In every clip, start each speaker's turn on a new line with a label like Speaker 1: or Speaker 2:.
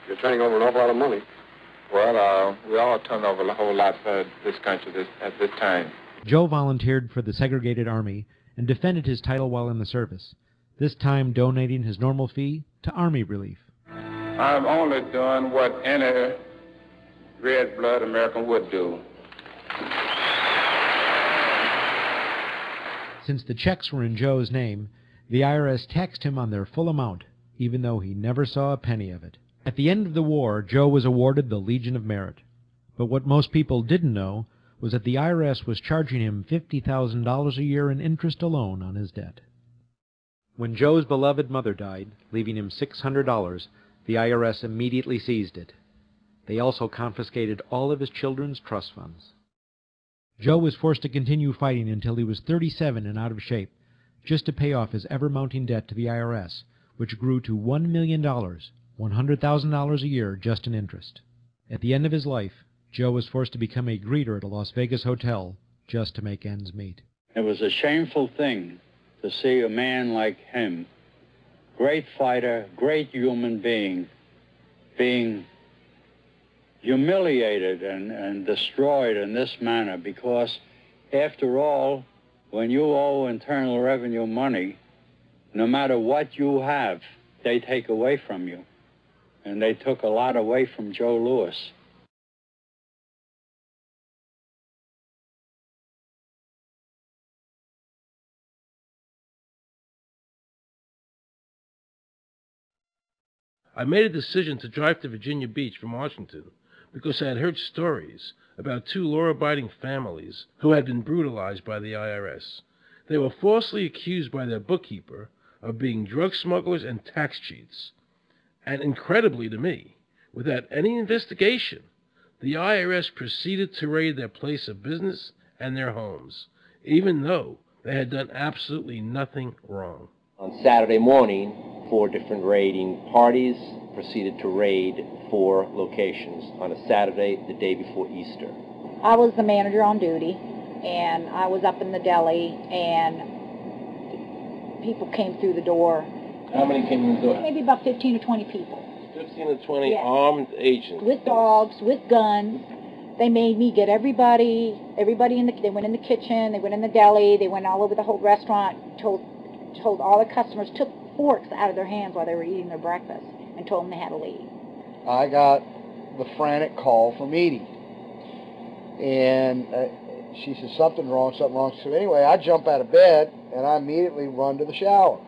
Speaker 1: You're turning over an awful lot of money.
Speaker 2: Well, we all turn over a whole lot for this country at this time.
Speaker 3: Joe volunteered for the segregated army and defended his title while in the service, this time donating his normal fee to Army relief.
Speaker 2: I'm only doing what any red-blood American would do.
Speaker 3: Since the checks were in Joe's name, the IRS taxed him on their full amount, even though he never saw a penny of it. At the end of the war, Joe was awarded the Legion of Merit. But what most people didn't know was that the IRS was charging him $50,000 a year in interest alone on his debt. When Joe's beloved mother died, leaving him $600, the IRS immediately seized it. They also confiscated all of his children's trust funds. Joe was forced to continue fighting until he was 37 and out of shape, just to pay off his ever-mounting debt to the IRS, which grew to $1 million, $100,000 a year just in interest. At the end of his life, Joe was forced to become a greeter at a Las Vegas hotel just to make ends meet.
Speaker 4: It was a shameful thing to see a man like him, great fighter, great human being, being humiliated and destroyed in this manner, because after all, when you owe Internal Revenue money, no matter what you have, they take away from you. And they took a lot away from Joe Louis.
Speaker 5: I made a decision to drive to Virginia Beach from Washington because I had heard stories about two law-abiding families who had been brutalized by the IRS. They were falsely accused by their bookkeeper of being drug smugglers and tax cheats. And incredibly to me, without any investigation, the IRS proceeded to raid their place of business and their homes, even though they had done absolutely nothing wrong.
Speaker 6: On Saturday morning, 4 different raiding parties proceeded to raid 4 locations on a Saturday, the day before Easter.
Speaker 7: I was the manager on duty, and I was up in the deli, and people came through the door.
Speaker 5: How many came in the door?
Speaker 7: Maybe about 15 or 20 people.
Speaker 5: 15 to 20
Speaker 7: yes.
Speaker 5: Armed agents.
Speaker 7: With dogs, with guns. They made me get everybody they went in the kitchen, they went in the deli, they went all over the whole restaurant, told all the customers, took forks out of their hands while they were eating their breakfast, and told them they had to leave.
Speaker 8: I got the frantic call from Edie, and she said, something wrong. So anyway, I jump out of bed, and I immediately run to the shower.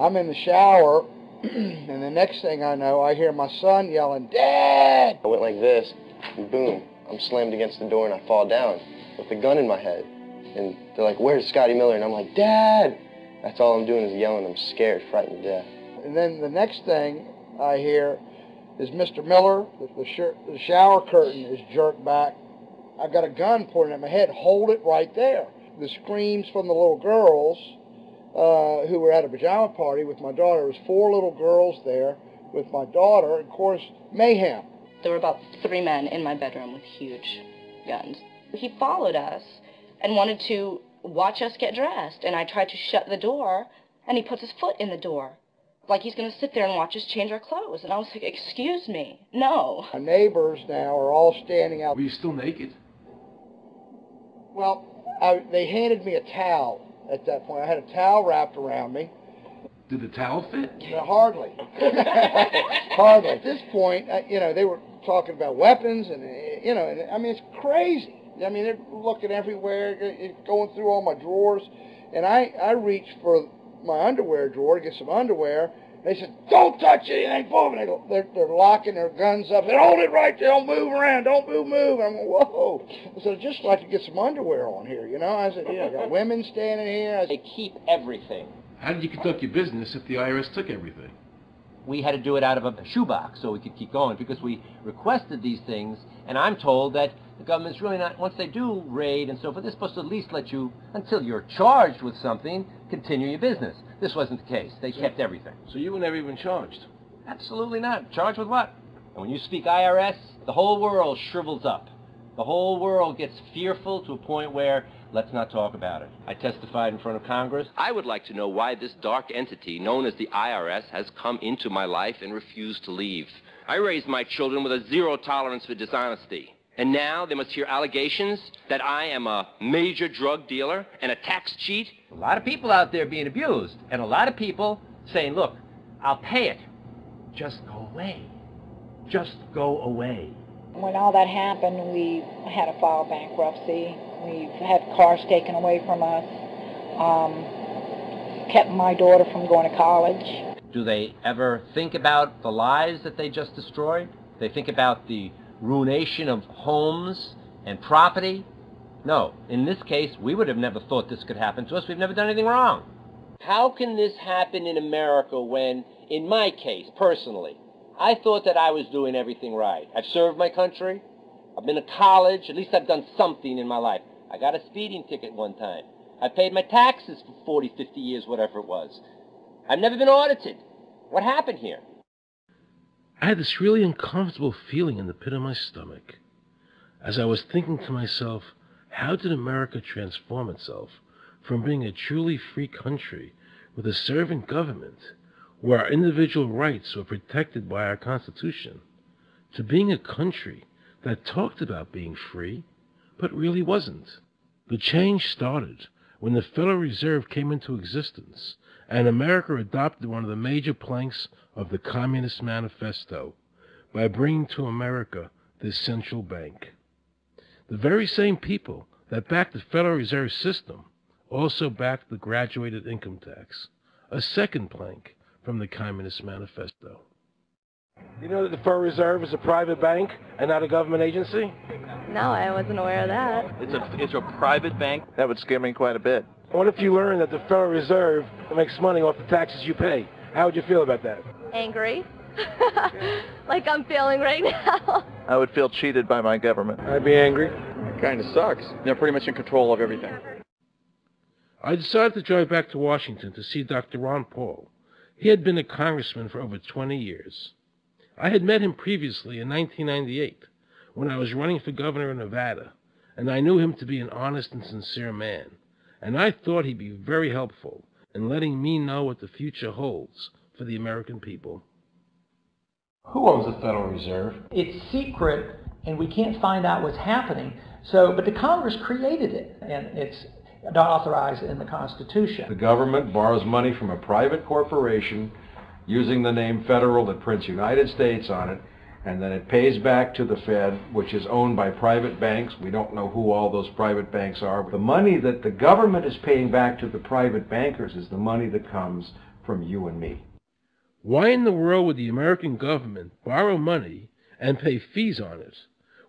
Speaker 8: I'm in the shower, and the next thing I know, I hear my son yelling, "Dad!"
Speaker 9: I went like this, and boom, I'm slammed against the door, and I fall down with a gun in my head. And they're like, "Where's Scotty Miller?" And I'm like, "Dad!" That's all I'm doing is yelling. I'm scared, frightened to death.
Speaker 8: And then the next thing I hear is Mr. Miller, the shower curtain is jerked back. I've got a gun pointing at my head. Hold it right there. The screams from the little girls who were at a pajama party with my daughter. There was 4 little girls there with my daughter. And of course, mayhem.
Speaker 10: There were about 3 men in my bedroom with huge guns. He followed us and wanted to watch us get dressed, and I tried to shut the door, and he puts his foot in the door, like he's going to sit there and watch us change our clothes. And I was like, excuse me, no.
Speaker 8: My neighbors now are all standing out.
Speaker 5: Were you still naked?
Speaker 8: Well, they handed me a towel at that point. I had a towel wrapped around me.
Speaker 5: Did the towel fit?
Speaker 8: No, hardly. Hardly. At this point, they were talking about weapons, and, I mean, it's crazy. I mean, they're looking everywhere, going through all my drawers, and I reached for my underwear drawer to get some underwear. They said, "Don't touch it, it ain't moving." They're locking their guns up. They hold it right there, don't move around, don't move. I'm going, whoa. I said, "I'd just like to get some underwear on here, I said, I got women standing here.
Speaker 6: They keep everything.
Speaker 5: How did you conduct your business if the IRS took everything?
Speaker 6: We had to do it out of a shoebox so we could keep going because we requested these things, and I'm told that the government's really not, once they do raid and so forth, they're supposed to at least let you, until you're charged with something, continue your business. This wasn't the case. They kept everything.
Speaker 5: So you were never even charged?
Speaker 6: Absolutely not. Charged with what? And when you speak IRS, the whole world shrivels up. The whole world gets fearful to a point where let's not talk about it. I testified in front of Congress. I would like to know why this dark entity known as the IRS has come into my life and refused to leave. I raised my children with a zero tolerance for dishonesty. And now they must hear allegations that I am a major drug dealer and a tax cheat. A lot of people out there being abused, and a lot of people saying, look, I'll pay it. Just go away. Just go away.
Speaker 7: When all that happened, we had to file bankruptcy. We've had cars taken away from us, kept my daughter from going to college.
Speaker 6: Do they ever think about the lives that they just destroyed? They think about the ruination of homes and property? No. In this case, we would have never thought this could happen to us. We've never done anything wrong. How can this happen in America when, in my case, personally, I thought that I was doing everything right? I've served my country. I've been to college. At least I've done something in my life. I got a speeding ticket one time. I paid my taxes for 40, 50 years, whatever it was. I've never been audited. What happened here?
Speaker 5: I had this really uncomfortable feeling in the pit of my stomach as I was thinking to myself, how did America transform itself from being a truly free country with a servant government where our individual rights were protected by our Constitution to being a country that talked about being free but really wasn't? The change started when the Federal Reserve came into existence and America adopted one of the major planks of the Communist Manifesto by bringing to America this central bank. The very same people that backed the Federal Reserve System also backed the graduated income tax, a second plank from the Communist Manifesto. You know that the Federal Reserve is a private bank and not a government agency?
Speaker 1: No, I wasn't aware of that.
Speaker 11: It's a private bank? That would scare me quite a bit.
Speaker 5: What if you learned that the Federal Reserve makes money off the taxes you pay? How would you feel about that?
Speaker 1: Angry. Like I'm feeling right now.
Speaker 11: I would feel cheated by my government.
Speaker 5: I'd be angry.
Speaker 12: It kind of sucks. They're pretty much in control of everything.
Speaker 5: I decided to drive back to Washington to see Dr. Ron Paul. He had been a congressman for over 20 years. I had met him previously in 1998 when I was running for governor of Nevada, and I knew him to be an honest and sincere man, and I thought he'd be very helpful in letting me know what the future holds for the American people. Who owns the Federal Reserve?
Speaker 13: It's secret, and we can't find out what's happening. But the Congress created it, and it's not authorized in the Constitution.
Speaker 14: The government borrows money from a private corporation using the name Federal that prints United States on it, and then it pays back to the Fed, which is owned by private banks. We don't know who all those private banks are. The money that the government is paying back to the private bankers is the money that comes from you and me.
Speaker 5: Why in the world would the American government borrow money and pay fees on it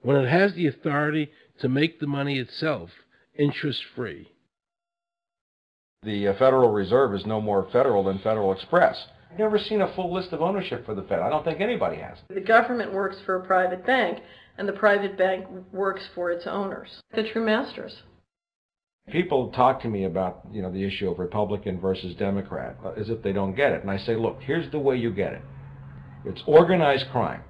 Speaker 5: when it has the authority to make the money itself interest-free?
Speaker 14: The Federal Reserve is no more federal than Federal Express. I've never seen a full list of ownership for the Fed. I don't think anybody has.
Speaker 15: The government works for a private bank, and the private bank works for its owners, the true masters.
Speaker 14: People talk to me about, the issue of Republican versus Democrat, as if they don't get it. And I say, look, here's the way you get it. It's organized crime.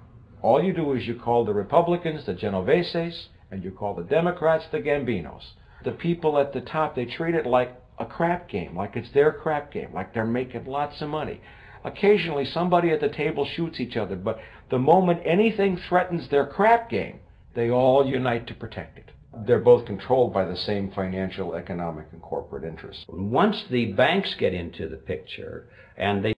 Speaker 14: All you do is you call the Republicans the Genoveses, and you call the Democrats the Gambinos. The people at the top, they treat it like a crap game, like it's their crap game, like they're making lots of money. Occasionally, somebody at the table shoots each other, but the moment anything threatens their crap game, they all unite to protect it. They're both controlled by the same financial, economic, and corporate interests.
Speaker 16: Once the banks get into the picture and they